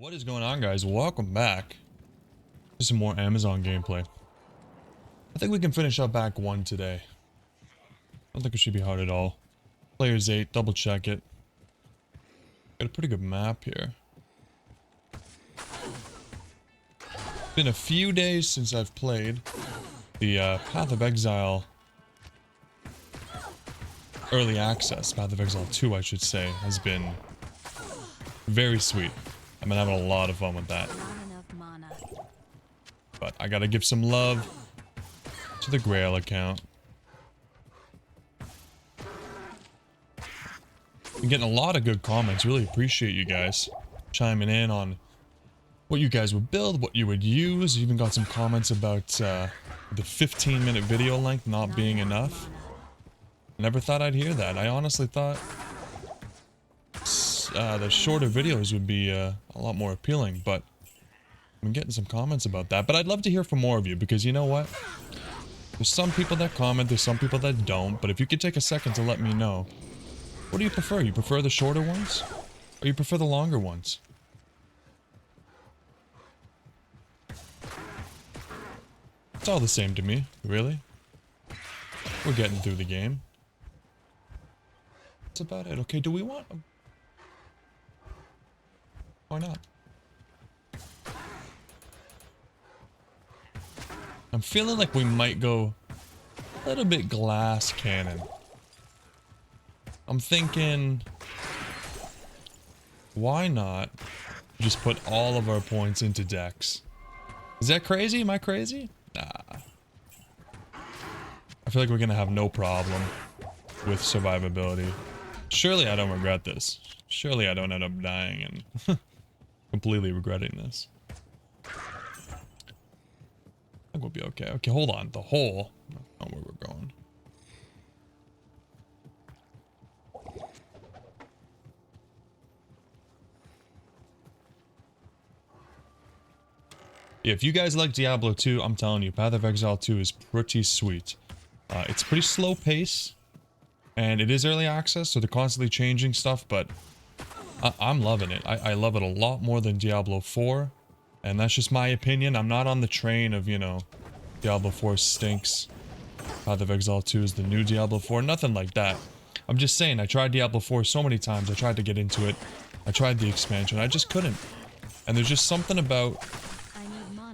What is going on, guys? Welcome back to some more Amazon gameplay. I think we can finish up Act 1 today. I don't think it should be hard at all. Players 8, double check it. Got a pretty good map here. Been a few days since I've played the Path of Exile early access. Path of Exile 2, I should say, has been very sweet. I've been having a lot of fun with that. But I gotta give some love to the Grail account. Been getting a lot of good comments. Really appreciate you guys chiming in on what you guys would build, what you would use. Even got some comments about the 15-minute video length not being enough. Never thought I'd hear that. I honestly thought the shorter videos would be a lot more appealing, but I'm getting some comments about that. But I'd love to hear from more of you, because you know what? There's some people that comment, there's some people that don't, but if you could take a second to let me know. What do you prefer? You prefer the shorter ones? Or you prefer the longer ones? It's all the same to me, really. We're getting through the game. That's about it. Okay, do we want... Why not? I'm feeling like we might go a little bit glass cannon. I'm thinking, why not just put all of our points into decks? Is that crazy? Am I crazy? Nah. I feel like we're gonna have no problem with survivability. Surely I don't regret this. Surely I don't end up dying and completely regretting this. I think we'll be okay. Okay, hold on. The hole. Not where we're going. Yeah, if you guys like Diablo 2, I'm telling you, Path of Exile 2 is pretty sweet. It's pretty slow pace, and it is early access, so they're constantly changing stuff, but I'm loving it. I love it a lot more than Diablo 4, and that's just my opinion. I'm not on the train of, you know, Diablo 4 stinks, Path of Exile 2 is the new Diablo 4, nothing like that. I'm just saying, I tried Diablo 4 so many times, I tried to get into it, I tried the expansion, I just couldn't. And there's just something about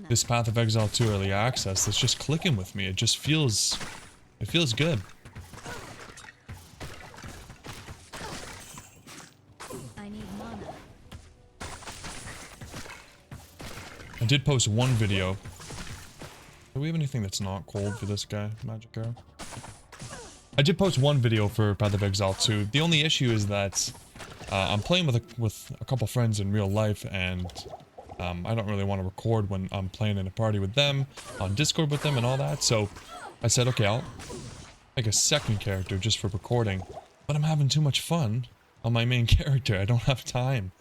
this Path of Exile 2 early access that's just clicking with me. It just feels... it feels good. I need mana. I did post one video. Do we have anything that's not cold for this guy, Magic Arrow? I did post one video for Path of Exile 2. The only issue is that I'm playing with a couple friends in real life, and I don't really want to record when I'm playing in a party with them, on Discord with them and all that, so I said, okay, I'll make a second character just for recording, but I'm having too much fun on my main character. I don't have time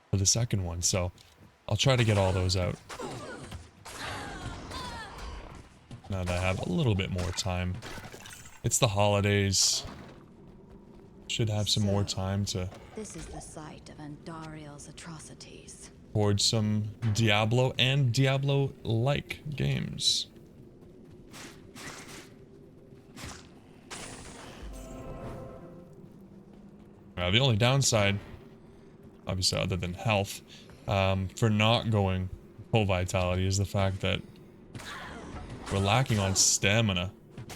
for the second one, so I'll try to get all those out now that I have a little bit more time. It's the holidays. Should have some more time to... This is the site of Andariel's atrocities. Towards some Diablo and Diablo-like games. The only downside, obviously other than health, for not going full vitality is the fact that we're lacking on stamina,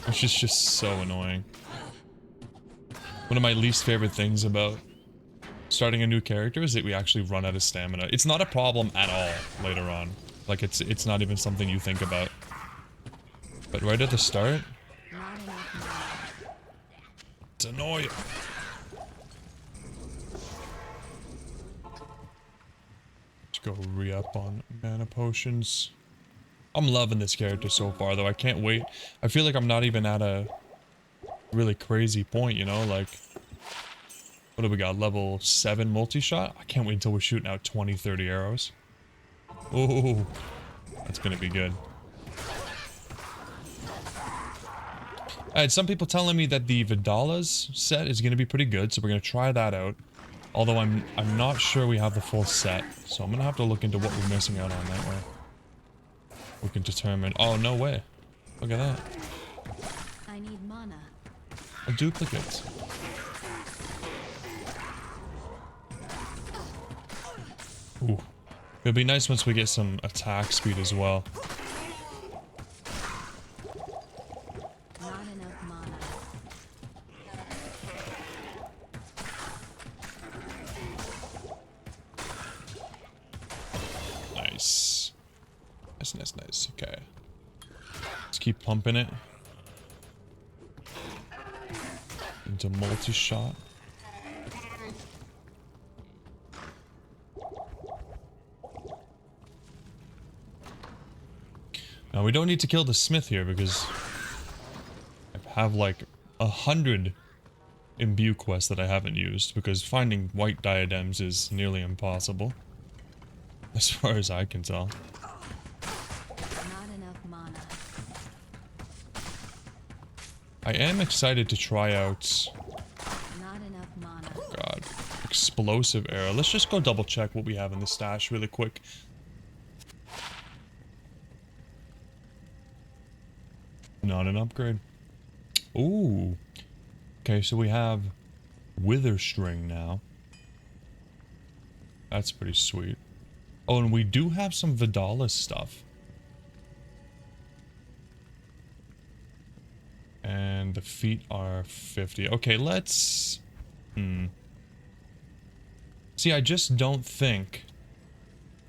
which is just so annoying. One of my least favorite things about starting a new character is that we actually run out of stamina. It's not a problem at all later on. Like, it's not even something you think about. But right at the start, it's annoying. Let's go re-up on mana potions. I'm loving this character so far, though. I can't wait. I feel like I'm not even at a really crazy point, you know? Like, what do we got? Level 7 multi-shot? I can't wait until we're shooting out 20, 30 arrows. Oh, that's gonna be good. I had some people telling me that the Vidala's set is gonna be pretty good, so we're gonna try that out. Although I'm not sure we have the full set, so I'm gonna have to look into what we're missing out on that way. We can determine. Oh, no way. Look at that. I need mana. A duplicate. Ooh. It'll be nice once we get some attack speed as well. Not enough mana. Nice. Nice. Okay. Let's keep pumping it. Into multi-shot. Now we don't need to kill the smith here because I have like 100 imbue quests that I haven't used because finding white diadems is nearly impossible. As far as I can tell. Not enough mana. I am excited to try out, Not enough mana. oh god, explosive arrow. Let's just go double check what we have in the stash really quick. Not an upgrade. Ooh. Okay, so we have wither string now. That's pretty sweet. Oh, and we do have some Vidalis stuff. And the feet are 50. Okay, let's... See, I just don't think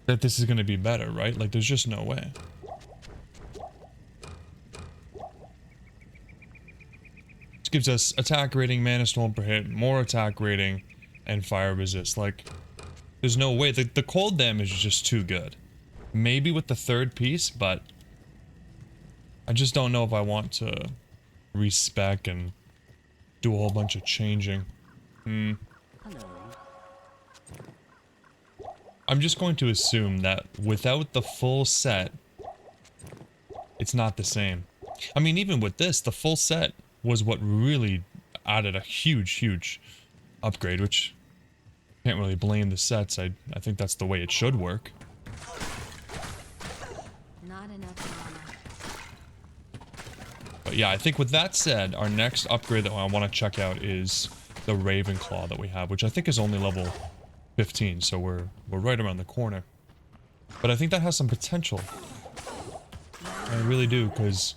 that this is going to be better, right? Like, there's just no way. This gives us attack rating, mana storm per hit, more attack rating, and fire resist. Like, there's no way. The cold damage is just too good. Maybe with the third piece, but I just don't know if I want to respec and do a whole bunch of changing. I'm just going to assume that without the full set, it's not the same. I mean, even with this, the full set was what really added a huge upgrade, which can't really blame the sets. I think that's the way it should work. Not enough mana. But yeah, I think with that said, our next upgrade that I want to check out is the Ravenclaw that we have, which I think is only level 15, so we're right around the corner. But I think that has some potential. I really do, because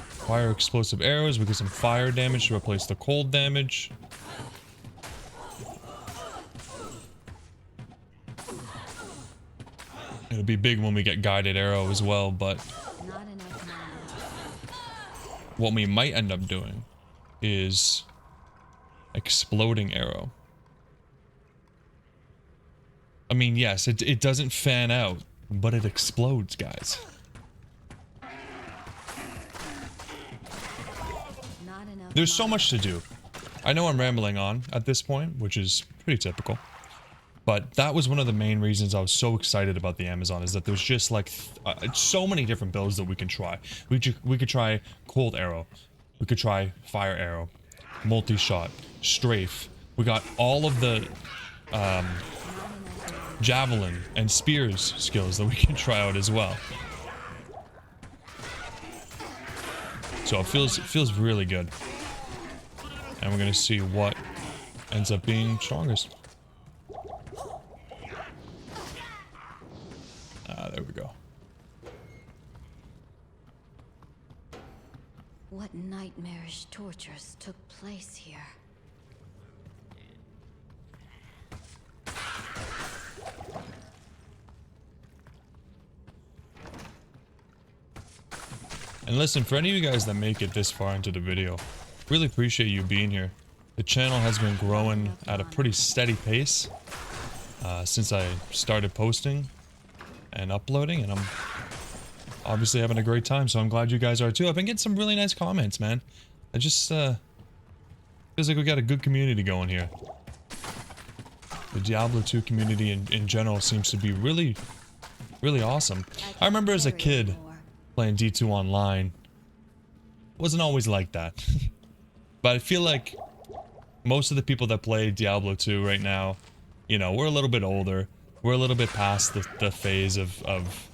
fire explosive arrows, we get some fire damage to replace the cold damage. It'll be big when we get guided arrow as well, but Not enough mana. what we might end up doing is exploding arrow. I mean, yes, it doesn't fan out, but it explodes, guys. Not enough There's so mana. much to do. I know I'm rambling on at this point, which is pretty typical. But that was one of the main reasons I was so excited about the Amazon, is that there's just like so many different builds that we can try. We could try cold arrow. We could try fire arrow, multi-shot, strafe. We got all of the javelin and spears skills that we can try out as well. So it feels really good. And we're gonna see what ends up being strongest. There we go. What nightmarish tortures took place here? And listen, for any of you guys that make it this far into the video, really appreciate you being here. The channel has been growing at a pretty steady pace since I started posting and uploading, and I'm obviously having a great time, so I'm glad you guys are too. I've been getting some really nice comments, man. I just feels like we got a good community going here. The Diablo 2 community in general seems to be really awesome. I remember as a kid playing D2 online. Wasn't always like that. But I feel like most of the people that play Diablo 2 right now You know, we're a little bit older. We're a little bit past the phase of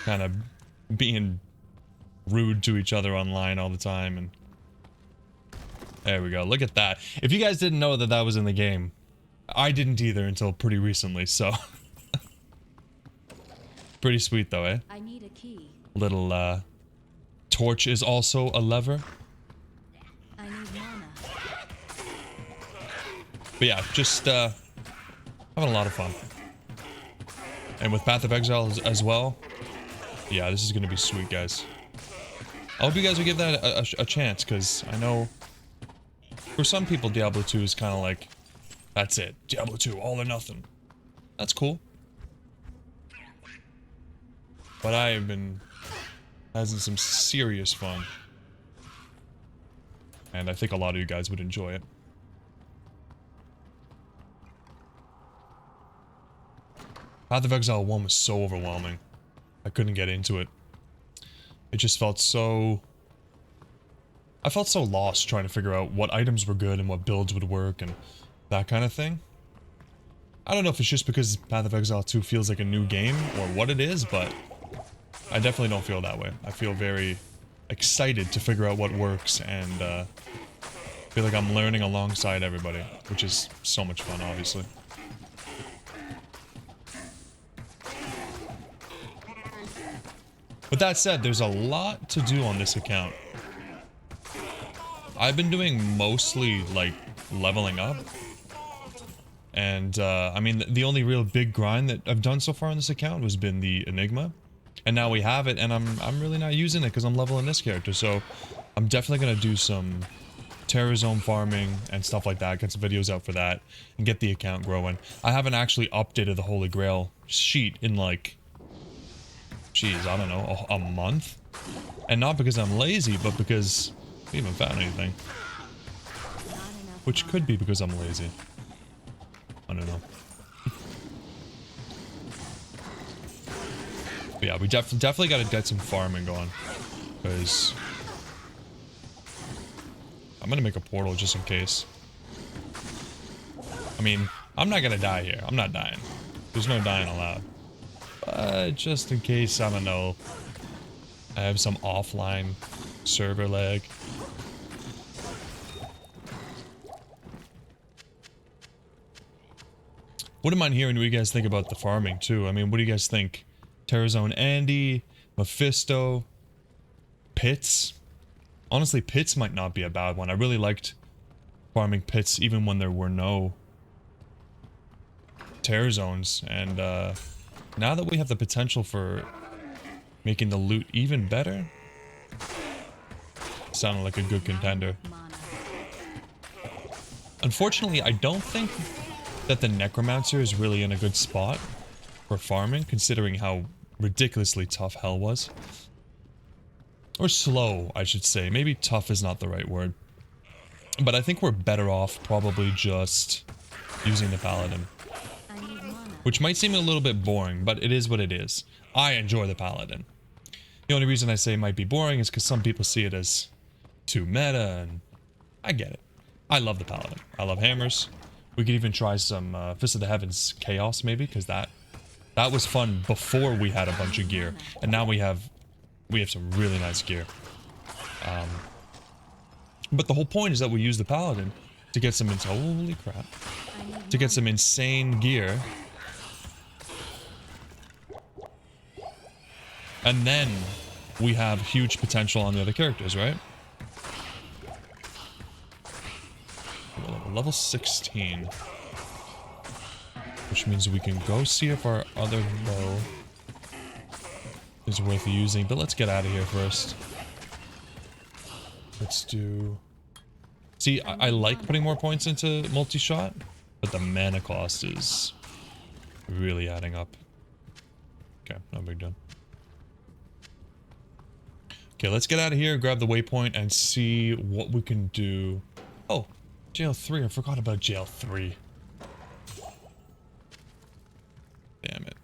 kind of being rude to each other online all the time. And there we go. Look at that. If you guys didn't know that that was in the game, I didn't either until pretty recently, so. Pretty sweet though, eh? I need a key. Little, torch is also a lever. I need mana. But yeah, just, having a lot of fun. And with Path of Exile as well, yeah, this is gonna be sweet, guys. I hope you guys will give that a chance, because I know for some people Diablo 2 is kind of like, that's it, Diablo 2, all or nothing. That's cool. But I have been having some serious fun. And I think a lot of you guys would enjoy it. Path of Exile 1 was so overwhelming. I couldn't get into it. It just felt so... I felt so lost trying to figure out what items were good and what builds would work and that kind of thing. I don't know if it's just because Path of Exile 2 feels like a new game or what it is, but I definitely don't feel that way. I feel very excited to figure out what works and feel like I'm learning alongside everybody, which is so much fun, obviously. With that said, there's a lot to do on this account. I've been doing mostly, like, leveling up. And, I mean, the only real big grind that I've done so far on this account has been the Enigma. And now we have it, and I'm really not using it because I'm leveling this character. So, I'm definitely going to do some Terror Zone farming and stuff like that. Get some videos out for that. And get the account growing. I haven't actually updated the Holy Grail sheet in, like... Jeez, I don't know, a month? And not because I'm lazy, but because we haven't found anything. Which could be because I'm lazy. I don't know. But yeah, we definitely gotta get some farming going. Because... I'm gonna make a portal just in case. I mean, I'm not gonna die here. I'm not dying. There's no dying allowed. Just in case, I don't know, I have some offline server lag. Wouldn't mind hearing what you guys think about the farming too. I mean, what do you guys think? Terrazone Andy, Mephisto, Pits? Honestly, Pits might not be a bad one. I really liked farming Pits even when there were no Terror Zones, and now that we have the potential for making the loot even better, sounded like a good contender. Unfortunately, I don't think that the Necromancer is really in a good spot for farming, considering how ridiculously tough Hell was. Or slow, I should say. Maybe tough is not the right word. But I think we're better off probably just using the Paladin. Which might seem a little bit boring, but it is what it is. I enjoy the Paladin. The only reason I say it might be boring is because some people see it as too meta, and I get it. I love the Paladin. I love hammers. We could even try some Fist of the Heavens Chaos, maybe, because that was fun before we had a bunch of gear. And now we have some really nice gear. But the whole point is that we use the Paladin to get some... Holy crap. To get some insane gear. And then we have huge potential on the other characters, right? Level 16. Which means we can go see if our other bow is worth using. But let's get out of here first. Let's do... See, I like putting more points into multi-shot, but the mana cost is really adding up. Okay, no big deal. Okay, let's get out of here, grab the waypoint, and see what we can do. Oh, Jail 3. I forgot about Jail 3. Damn it.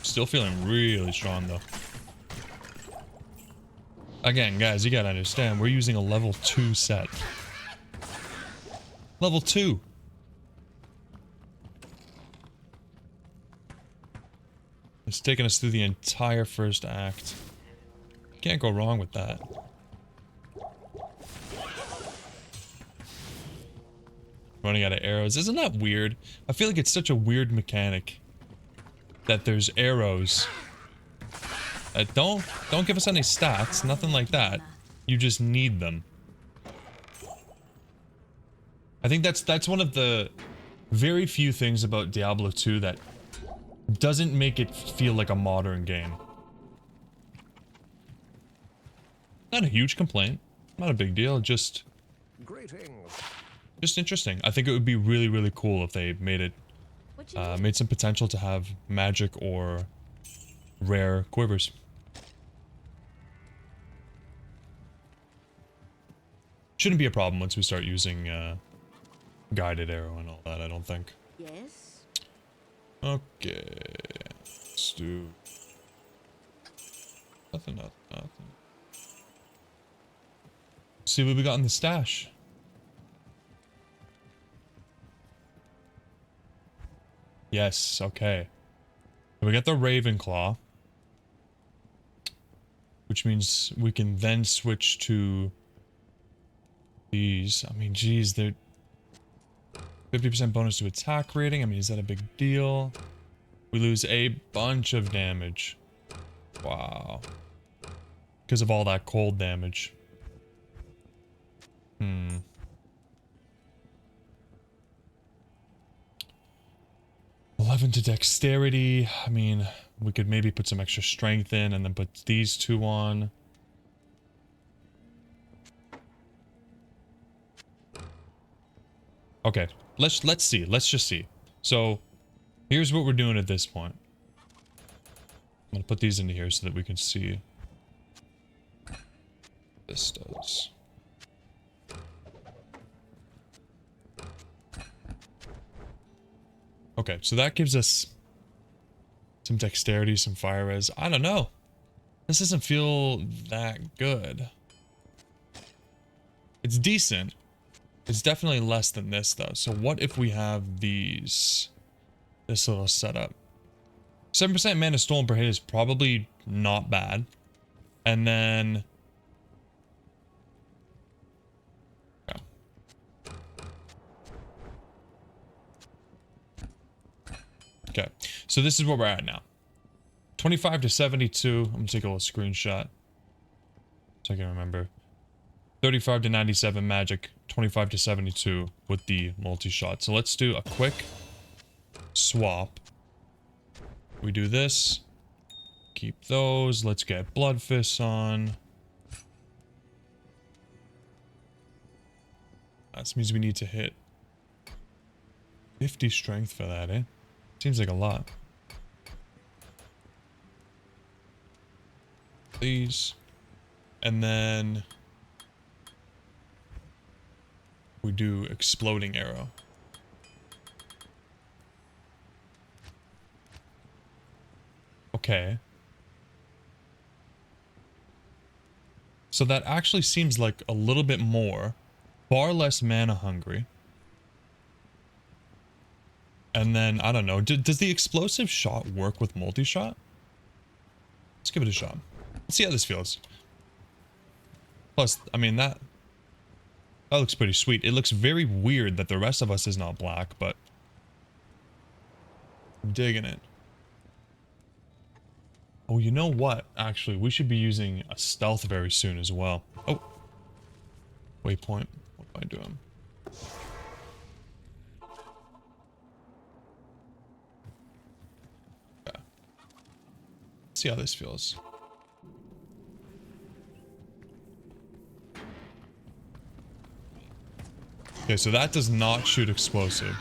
Still feeling really strong, though. Again, guys, you gotta understand, we're using a level 2 set. Level 2! It's taken us through the entire first act. Can't go wrong with that. Running out of arrows. Isn't that weird? I feel like it's such a weird mechanic that there's arrows that don't give us any stats, nothing like that. You just need them. I think that's one of the very few things about Diablo 2 that doesn't make it feel like a modern game. Not a huge complaint. Not a big deal, just interesting. I think it would be really, really cool if they made it made some potential to have magic or rare quivers. Shouldn't be a problem once we start using guided arrow and all that, I don't think. Yes. Okay. Let's do nothing. See what we got in the stash. Yes, okay. We got the Ravenclaw, which means we can then switch to these. I mean, geez, they're 50% bonus to attack rating. I mean, is that a big deal? We lose a bunch of damage. Wow. Because of all that cold damage. 11 to dexterity. I mean, we could maybe put some extra strength in and then put these two on. Okay, let's see. Let's just see. So, here's what we're doing at this point. I'm gonna put these into here so that we can see what this does. Okay, so that gives us some dexterity, some fire res. I don't know. This doesn't feel that good. It's decent. It's definitely less than this, though. So what if we have these? This little setup. 7% mana stolen per hit is probably not bad. And then... yeah. Okay, so this is where we're at now. 25 to 72. I'm gonna take a little screenshot so I can remember. 35 to 97 magic, 25 to 72 with the multi-shot. So let's do a quick swap. We do this. Keep those. Let's get blood fists on. That means we need to hit 50 strength for that, eh? Seems like a lot. These. And then we do exploding arrow. Okay. So that actually seems like a little bit more. Far less mana hungry. And then, I don't know, does the explosive shot work with multi-shot? Let's give it a shot. Let's see how this feels. Plus, I mean, that looks pretty sweet. It looks very weird that the rest of us is not black, but I'm digging it. Oh, you know what? Actually, we should be using a stealth very soon as well. Oh. Waypoint. What am I doing? Okay. Let's see how this feels. Okay, so that does not shoot explosive.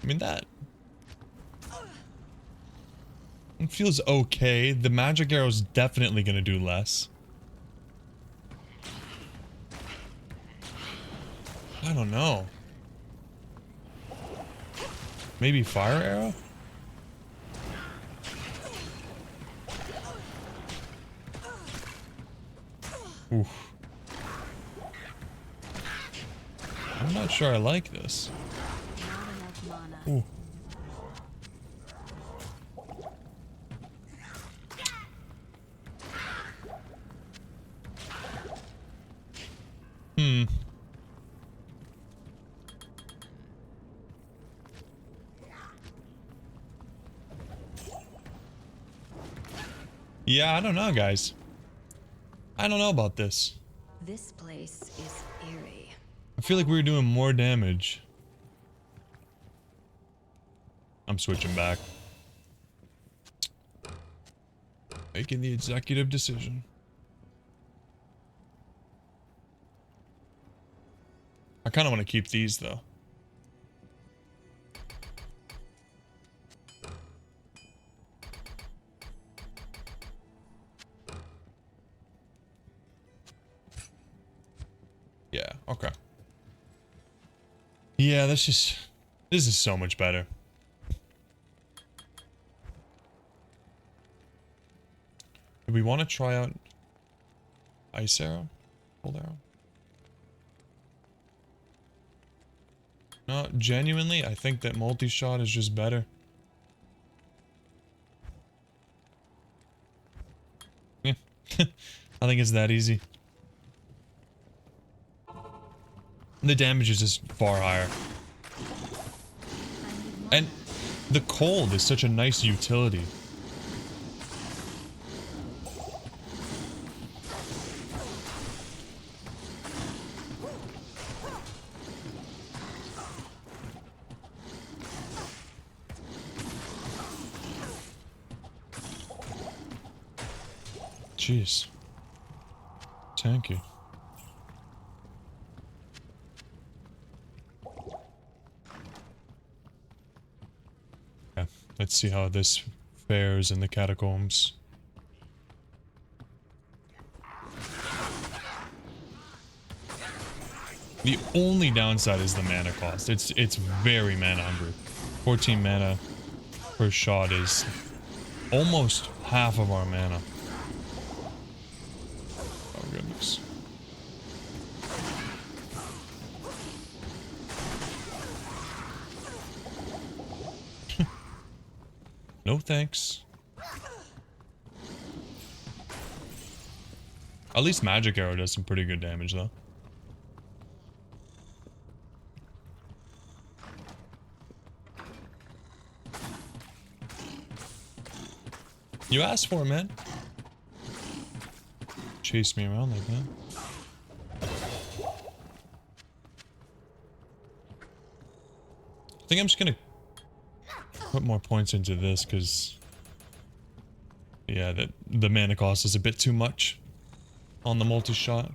I mean, that... it feels okay. The magic arrow's definitely gonna do less. I don't know. Maybe fire arrow? Oof. I'm not sure I like this. Not enough mana. Ooh. Hmm. Yeah, I don't know, guys. I don't know about this. This place is eerie. I feel like we were doing more damage. I'm switching back. Making the executive decision. I kind of want to keep these, though. Yeah, okay. Yeah, this is so much better. Do we want to try out ice arrow? Cold arrow? No, genuinely, I think that multi-shot is just better. Yeah. I think it's that easy. The damage is just far higher. And the cold is such a nice utility. Jeez. Tanky. Yeah, let's see how this fares in the catacombs. The only downside is the mana cost. It's very mana hungry. 14 mana per shot is almost half of our mana. Oh goodness. No thanks. At least Magic Arrow does some pretty good damage though. You asked for it, man. Chase me around like that. I think I'm just gonna put more points into this because, yeah, the mana cost is a bit too much on the multi-shot.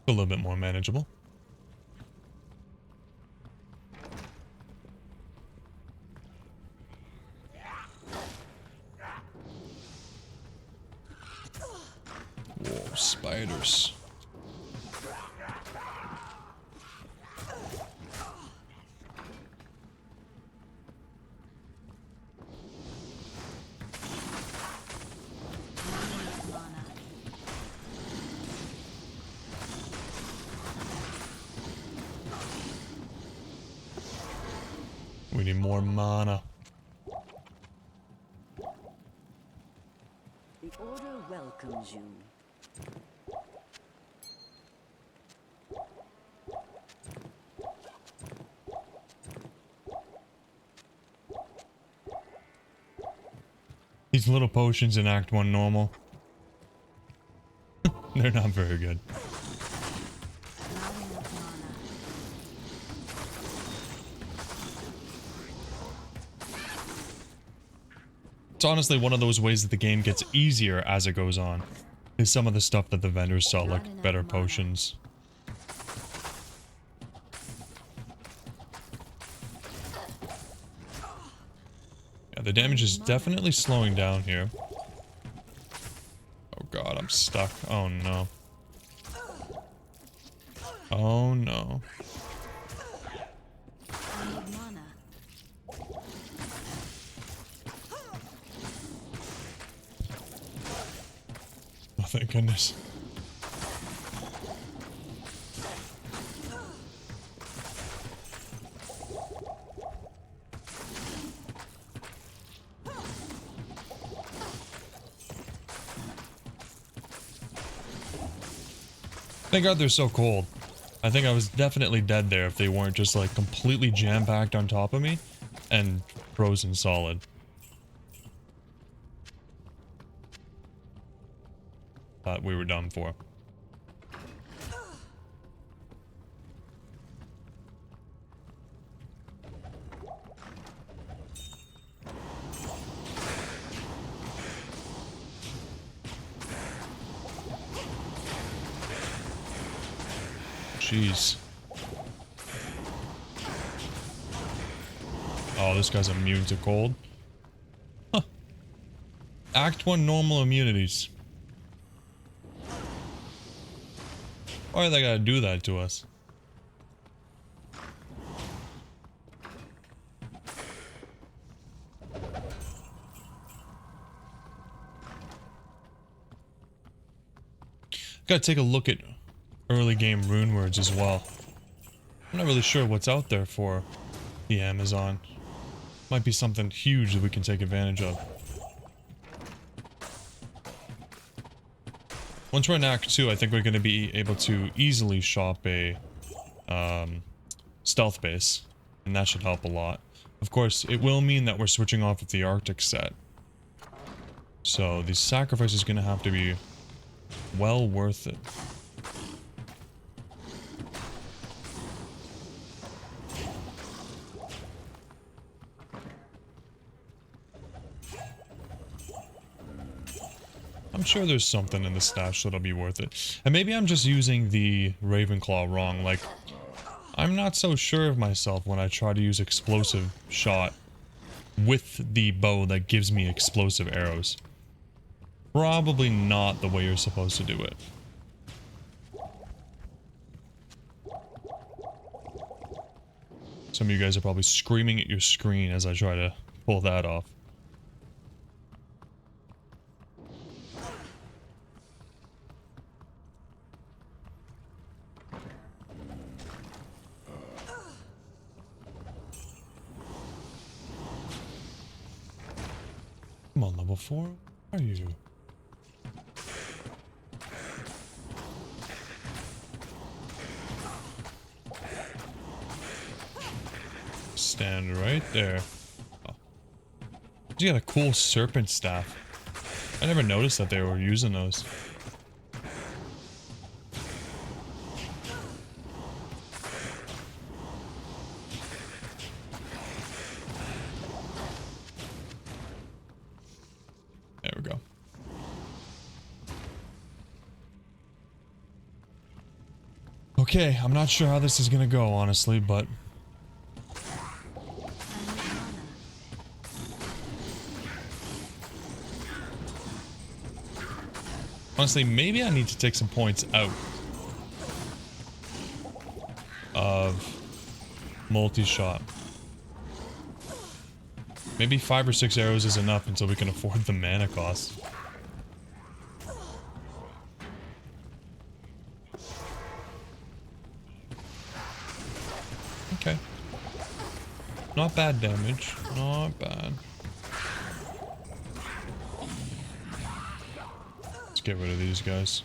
A little bit more manageable. Whoa, spiders. We need more mana. The Order welcomes you. These little potions in Act 1 normal. They're not very good. It's honestly one of those ways that the game gets easier as it goes on. Is some of the stuff that the vendors sell, like better potions. Yeah, the damage is definitely slowing down here. Oh god, I'm stuck. Oh no. Oh no. I need mana. Oh, thank goodness. Thank God they're so cold. I think I was definitely dead there if they weren't just like completely jam-packed on top of me and frozen solid. But we were done for. Jeez. Oh, this guy's immune to cold. Huh. Act 1 normal immunities. Why they gotta do that to us? Gotta take a look at early game rune words as well. I'm not really sure what's out there for the Amazon. Might be something huge that we can take advantage of. Once we're in Act 2, I think we're going to be able to easily shop a stealth base, and that should help a lot. Of course, it will mean that we're switching off of the Arctic set. So the sacrifice is going to have to be well worth it. I'm sure there's something in the stash that'll be worth it. And maybe I'm just using the Ravenclaw wrong. Like, I'm not so sure of myself when I try to use explosive shot with the bow that gives me explosive arrows. Probably not the way you're supposed to do it. Some of you guys are probably screaming at your screen as I try to pull that off. Come on, level 4. Where are you? Stand right there. Oh. You got a cool serpent staff. I never noticed that they were using those. There we go. Okay, I'm not sure how this is gonna go, honestly, but... honestly, maybe I need to take some points out of multi-shot. Maybe 5 or 6 arrows is enough until we can afford the mana cost. Okay. Not bad damage. Not bad. Let's get rid of these guys.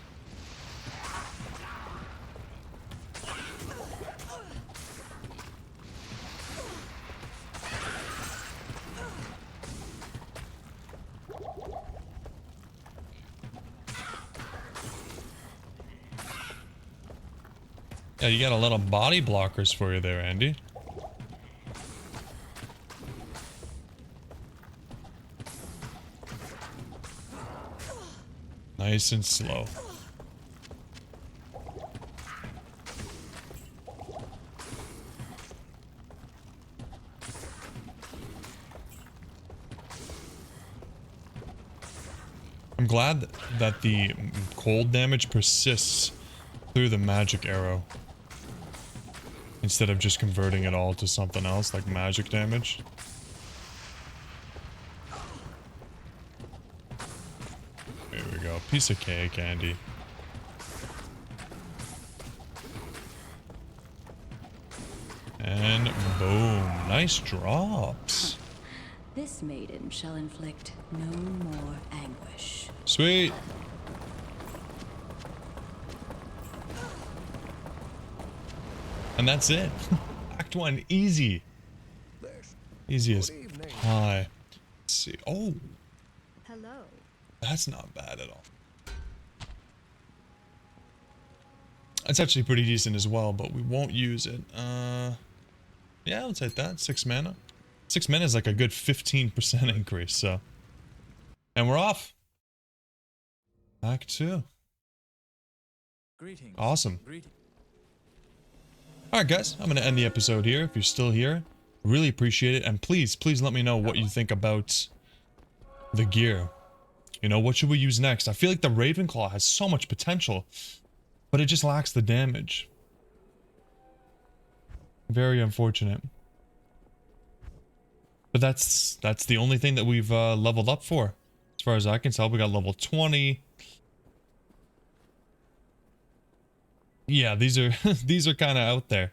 Yeah, you got a lot of body blockers for you there, Andy. Nice and slow. I'm glad that the cold damage persists through the magic arrow. instead of just converting it all to something else like magic damage. There we go. Piece of cake, Andy. And boom. Nice drops. This maiden shall inflict no more anguish. Sweet. And that's it. Act 1, easy. Easy as pie. Let's see. Oh, Hello. that's not bad at all. It's actually pretty decent as well, but we won't use it. Yeah, let's hit that. 6 mana. 6 mana is like a good 15% increase, so. And we're off. Act 2. Greetings. Awesome. Greetings. Alright guys, I'm going to end the episode here. If you're still here, really appreciate it. And please, please let me know what you think about the gear. You know, what should we use next? I feel like the Ravenclaw has so much potential, but it just lacks the damage. Very unfortunate. But that's the only thing that we've leveled up for. As far as I can tell, we got level 20. Yeah, these are these are kind of out there.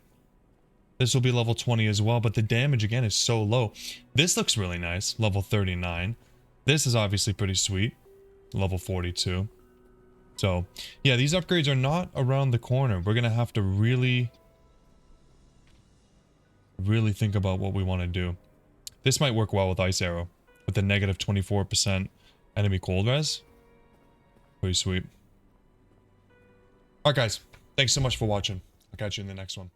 This will be level 20 as well, but the damage again is so low. This looks really nice, level 39. This is obviously pretty sweet, level 42. So, yeah, these upgrades are not around the corner. We're going to have to really think about what we want to do. This might work well with Ice Arrow, with the negative 24% enemy cold res. Pretty sweet. Alright guys, thanks so much for watching. I'll catch you in the next one.